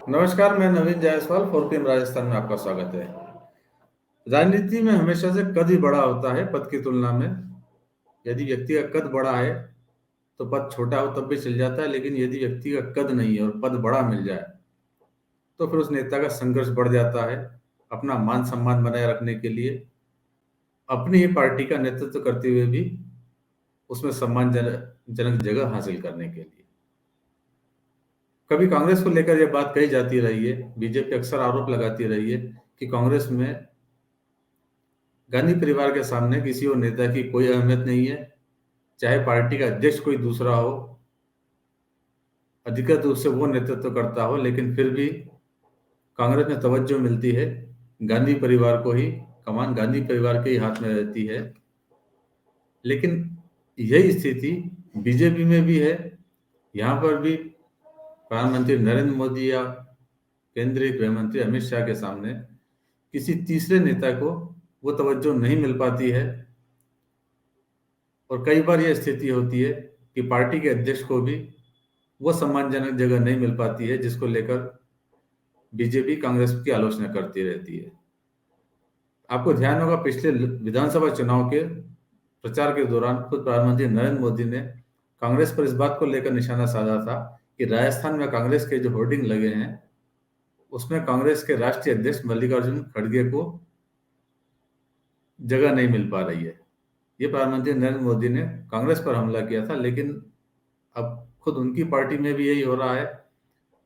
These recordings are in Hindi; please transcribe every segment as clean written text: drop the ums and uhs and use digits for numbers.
नमस्कार, मैं नवीन जायसवाल 4PM राजस्थान में आपका स्वागत है। राजनीति में हमेशा से कद ही बड़ा होता है पद की तुलना में। यदि व्यक्ति का कद बड़ा है तो पद छोटा हो तब भी चल जाता है, लेकिन यदि व्यक्ति का कद नहीं है और पद बड़ा मिल जाए तो फिर उस नेता का संघर्ष बढ़ जाता है अपना मान सम्मान बनाए रखने के लिए, अपनी ही पार्टी का नेतृत्व करते हुए भी उसमें सम्मानजनक जगह हासिल करने के लिए। कभी कांग्रेस को लेकर यह बात कही जाती रही है, बीजेपी अक्सर आरोप लगाती रही है कि कांग्रेस में गांधी परिवार के सामने किसी और नेता की कोई अहमियत नहीं है। चाहे पार्टी का अध्यक्ष कोई दूसरा हो, अधिकृत रूप से वो नेतृत्व करता हो, लेकिन फिर भी कांग्रेस में तवज्जो मिलती है गांधी परिवार को ही। कमान गांधी परिवार के ही हाथ में रहती है। लेकिन यही स्थिति बीजेपी में भी है। यहाँ पर भी प्रधानमंत्री नरेंद्र मोदी या केंद्रीय गृह मंत्री अमित शाह के सामने किसी तीसरे नेता को वो तवज्जो नहीं मिल पाती है। और कई बार यह स्थिति होती है कि पार्टी के अध्यक्ष को भी वो सम्मानजनक जगह नहीं मिल पाती है, जिसको लेकर बीजेपी कांग्रेस की आलोचना करती रहती है। आपको ध्यान होगा, पिछले विधानसभा चुनाव के प्रचार के दौरान खुद प्रधानमंत्री नरेंद्र मोदी ने कांग्रेस पर इस बात को लेकर निशाना साधा था कि राजस्थान में कांग्रेस के जो होर्डिंग लगे हैं उसमें कांग्रेस के राष्ट्रीय अध्यक्ष मल्लिकार्जुन खड़गे को जगह नहीं मिल पा रही है। ये प्रधानमंत्री नरेंद्र मोदी ने कांग्रेस पर हमला किया था, लेकिन अब खुद उनकी पार्टी में भी यही हो रहा है।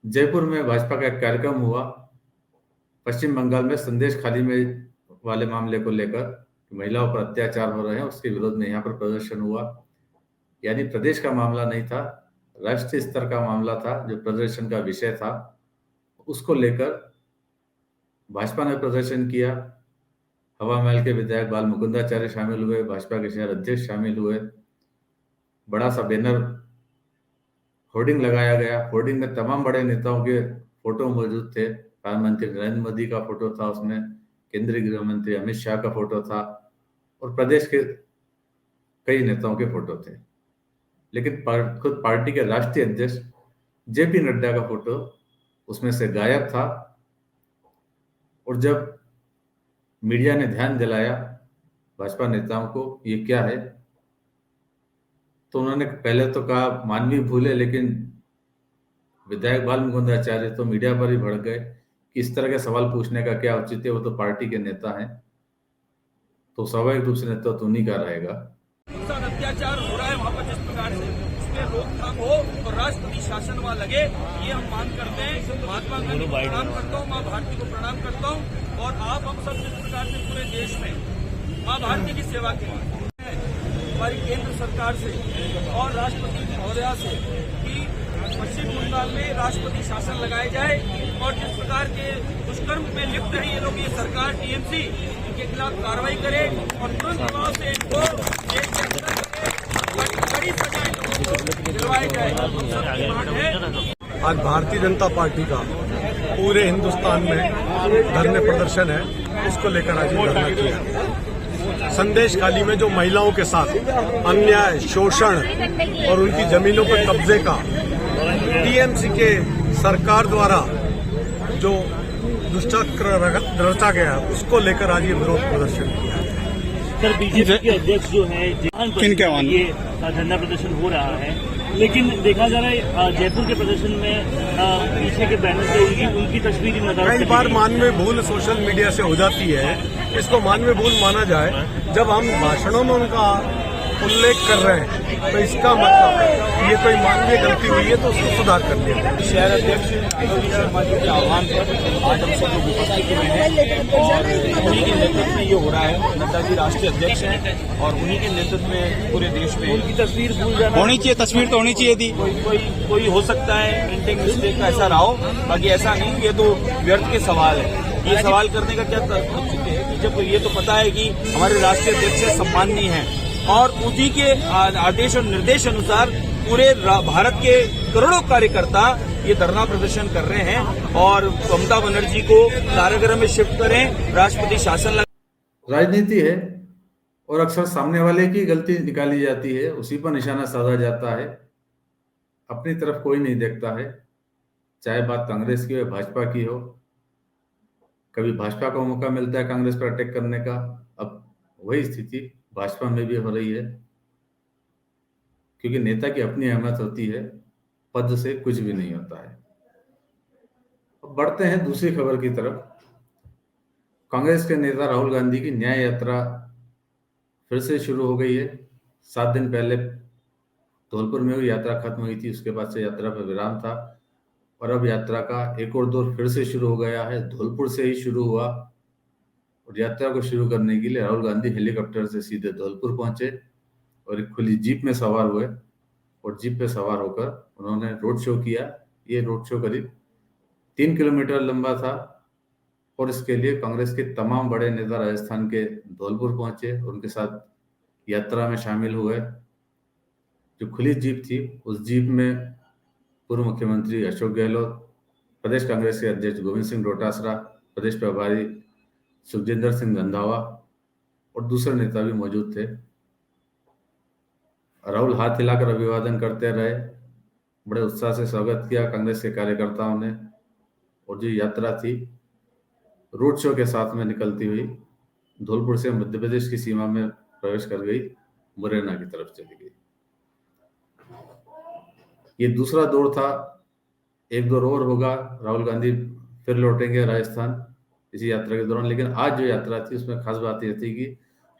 जयपुर में भाजपा का एक कार्यक्रम हुआ, पश्चिम बंगाल में संदेश खाली में वाले मामले को लेकर, महिलाओं पर अत्याचार हो रहे हैं, उसके विरोध में यहाँ पर प्रदर्शन हुआ। यानी प्रदेश का मामला नहीं था, राष्ट्रीय स्तर का मामला था जो प्रदर्शन का विषय था। उसको लेकर भाजपा ने प्रदर्शन किया। हवा महल के विधायक बाल मुकुंदाचार्य शामिल हुए, भाजपा के शहर अध्यक्ष शामिल हुए। बड़ा सा बैनर होर्डिंग लगाया गया। होर्डिंग में तमाम बड़े नेताओं के फोटो मौजूद थे। प्रधानमंत्री नरेंद्र मोदी का फोटो था उसमें, केंद्रीय गृह मंत्री अमित शाह का फोटो था और प्रदेश के कई नेताओं के फोटो थे। लेकिन खुद पार्टी के राष्ट्रीय अध्यक्ष जेपी नड्डा का फोटो उसमें से गायब था। और जब मीडिया ने ध्यान दिलाया भाजपा नेताओं को ये क्या है, तो उन्होंने पहले तो कहा मानवीय भूल है, लेकिन विधायक बाल मुकुंदाचार्य तो मीडिया पर ही भड़क गए कि इस तरह के सवाल पूछने का क्या औचित्य है, वो तो पार्टी के नेता हैं, तो स्वाभाविक रूप से नेतृत्व तो उन्हीं का रहेगा। अत्याचार हो रहा है वहाँ पर, जिस प्रकार से उसमें रोकथाम हो और राष्ट्रपति शासन वहाँ लगे, ये हम मांग करते हैं। महात्मा गांधी को प्रणाम करता हूँ, माँ भारती को प्रणाम करता हूँ। और आप हम सब जिस प्रकार से पूरे देश में माँ भारती की सेवा के लिए हमारी केंद्र सरकार से और राष्ट्रपति महोदया से कि पश्चिम बंगाल में राष्ट्रपति शासन लगाया जाए और जिस प्रकार के दुष्कर्म में लिप्त है ये लोग, ये सरकार टीएमसी, इनके खिलाफ कार्रवाई करे और तुरंत प्रभाव से इनको जेल के अंदर करे, बड़ी सजा इन लोगों को दिलवाई जाए। हम सब की मांग है। आज भारतीय जनता पार्टी का पूरे हिंदुस्तान में धरने प्रदर्शन है, उसको लेकर आज ये धरना किया। संदेश खाली में जो महिलाओं के साथ अन्याय, शोषण और उनकी जमीनों पर कब्जे का टीएमसी के सरकार द्वारा जो दुष्चक्र रचा गया, उसको लेकर आज ये विरोध प्रदर्शन किया। सर, बीजेपी के अध्यक्ष जो है ये धरना प्रदर्शन हो रहा है, लेकिन देखा जा रहा है जयपुर के प्रदर्शन में पीछे के बैनर पे उनकी तस्वीर नजर कई बार मानवीय भूल सोशल मीडिया से हो जाती है, इसको मानवीय भूल माना जाए। जब हम भाषणों में उनका उल्लेख कर रहे हैं तो इसका मतलब ये कोई मानवीय गलती हुई है तो उसको सुधार कर लिया। शहर अध्यक्ष शर्मा जी के आह्वान पर आज हम सब लोग उपस्थित हुए हैं और उन्हीं के नेतृत्व में ये हो रहा है। नड्डा जी राष्ट्रीय अध्यक्ष हैं और उन्हीं के नेतृत्व में पूरे देश में उनकी तस्वीर भूल जाना होनी चाहिए, तस्वीर तो होनी चाहिए थी। कोई हो सकता है प्रिंटिंग मिस्टेक का ऐसा रहा हो, बाकी ऐसा नहीं। ये तो व्यर्थ के सवाल है। ये सवाल करने का क्या औचित्य है? जब ये तो पता है कि हमारे राष्ट्रीय अध्यक्ष सम्माननीय हैं और उसी के आदेश और निर्देश अनुसार पूरे भारत के करोड़ों कार्यकर्ता ये धरना प्रदर्शन कर रहे हैं और ममता बनर्जी को कारागृह में शिफ्ट करें, राष्ट्रपति शासन लगा। राजनीति है और अक्सर सामने वाले की गलती निकाली जाती है, उसी पर निशाना साधा जाता है, अपनी तरफ कोई नहीं देखता है। चाहे बात कांग्रेस की हो या भाजपा की हो, कभी भाजपा को मौका मिलता है कांग्रेस पर अटैक करने का, अब वही स्थिति भाजपा में भी हो रही है, क्योंकि नेता की अपनी अहमियत होती है, पद से कुछ भी नहीं होता है। अब बढ़ते हैं दूसरी खबर की तरफ। कांग्रेस के नेता राहुल गांधी की न्याय यात्रा फिर से शुरू हो गई है। 7 दिन पहले धौलपुर में हुई यात्रा खत्म हुई थी, उसके बाद से यात्रा पर विराम था और अब यात्रा का एक और दौर फिर से शुरू हो गया है। धौलपुर से ही शुरू हुआ और यात्रा को शुरू करने के लिए राहुल गांधी हेलीकॉप्टर से सीधे धौलपुर पहुंचे और एक खुली जीप में सवार हुए और जीप पे सवार होकर उन्होंने रोड शो किया। ये रोड शो करीब 3 किलोमीटर लंबा था और इसके लिए कांग्रेस के तमाम बड़े नेता राजस्थान के धौलपुर पहुंचे, उनके साथ यात्रा में शामिल हुए। जो खुली जीप थी, उस जीप में पूर्व मुख्यमंत्री अशोक गहलोत, प्रदेश कांग्रेस के अध्यक्ष गोविंद सिंह डोटासरा, प्रदेश प्रभारी सुखजिंदर सिंह रंधावा और दूसरे नेता भी मौजूद थे। राहुल हाथ हिलाकर अभिवादन करते रहे, बड़े उत्साह से स्वागत किया कांग्रेस के कार्यकर्ताओं ने और जो यात्रा थी रोड शो के साथ में निकलती हुई धौलपुर से मध्य प्रदेश की सीमा में प्रवेश कर गई, मुरैना की तरफ चली गई। ये दूसरा दौर था, एक दौर और होगा, राहुल गांधी फिर लौटेंगे राजस्थान इसी यात्रा के दौरान। लेकिन आज जो यात्रा थी उसमें खास बात यह थी कि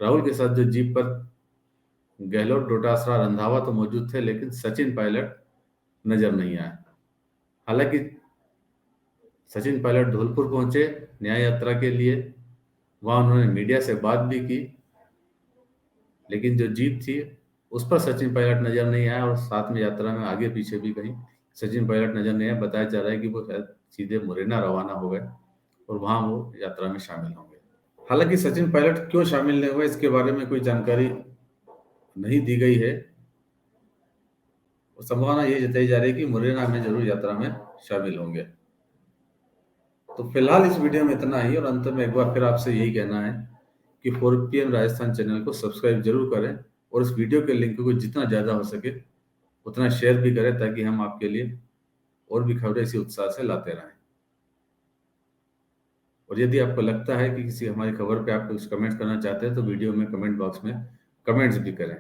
राहुल के साथ जो जीप पर गहलोत, डोटासरा, रंधावा तो मौजूद थे, लेकिन सचिन पायलट नजर नहीं आए। हालांकि सचिन पायलट धौलपुर पहुंचे न्याय यात्रा के लिए, वहां उन्होंने मीडिया से बात भी की, लेकिन जो जीप थी उस पर सचिन पायलट नजर नहीं आया और साथ में यात्रा में आगे पीछे भी कहीं सचिन पायलट नजर नहीं आया। बताया जा रहा है कि वो शायद सीधे मुरैना रवाना हो गए और वहां वो यात्रा में शामिल होंगे। हालांकि सचिन पायलट क्यों शामिल नहीं हुए इसके बारे में कोई जानकारी नहीं दी गई है। संभावना ये जताई जा रही है कि मुरैना में जरूर यात्रा में शामिल होंगे। तो फिलहाल इस वीडियो में इतना ही और अंत में एक बार फिर आपसे यही कहना है कि 4PM राजस्थान चैनल को सब्सक्राइब जरूर करें और इस वीडियो के लिंक को जितना ज़्यादा हो सके उतना शेयर भी करें, ताकि हम आपके लिए और भी खबरें इसी उत्साह से लाते रहें। और यदि आपको लगता है कि किसी हमारी खबर पे आप कुछ कमेंट करना चाहते हैं तो वीडियो में कमेंट बॉक्स में कमेंट्स भी करें।